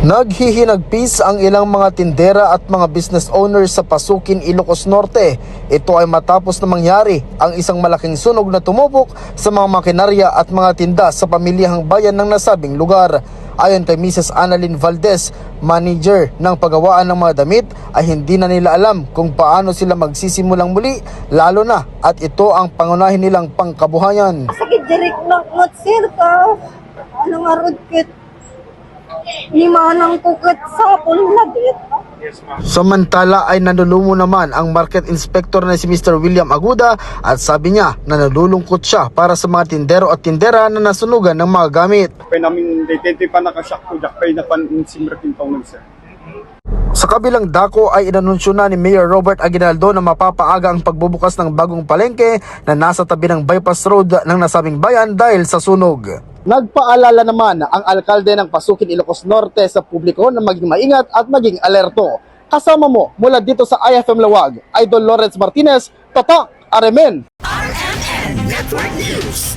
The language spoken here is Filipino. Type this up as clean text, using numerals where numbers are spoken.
Naghihinagpis ang ilang mga tindera at mga business owners sa Pasukin, Ilocos Norte. Ito ay matapos na mangyari ang isang malaking sunog na tumupok sa mga makinarya at mga tinda sa pamilyahang bayan ng nasabing lugar. Ayon kay Mrs. Annalyn Valdez, manager ng pagawaan ng mga damit, ay hindi na nila alam kung paano sila magsisimulang muli, lalo na at ito ang pangunahin nilang pangkabuhayan. Sakit direk ng sir ka. Ano nga rudkit? Limanang kukit sa punlabit. Samantala ay nanulumo naman ang market inspector na si Mr. William Aguda at sabi niya na nalulungkot siya para sa mga tindero at tindera na nasunugan ng mga gamit. Kaya namin detente pa nakasyak ko, kaya na pansimrakin pa sir. Sa kabilang dako ay inanunsyo na ni Mayor Robert Aguinaldo na mapapaaga ang pagbubukas ng bagong palengke na nasa tabi ng bypass road ng nasabing bayan dahil sa sunog. Nagpaalala naman ang alkalde ng Pasukin, Ilocos Norte sa publiko na maging maingat at maging alerto. Kasama mo mula dito sa IFM Lawag, Idol Lawrence Martinez, Tatak, RMN. RMN Network News.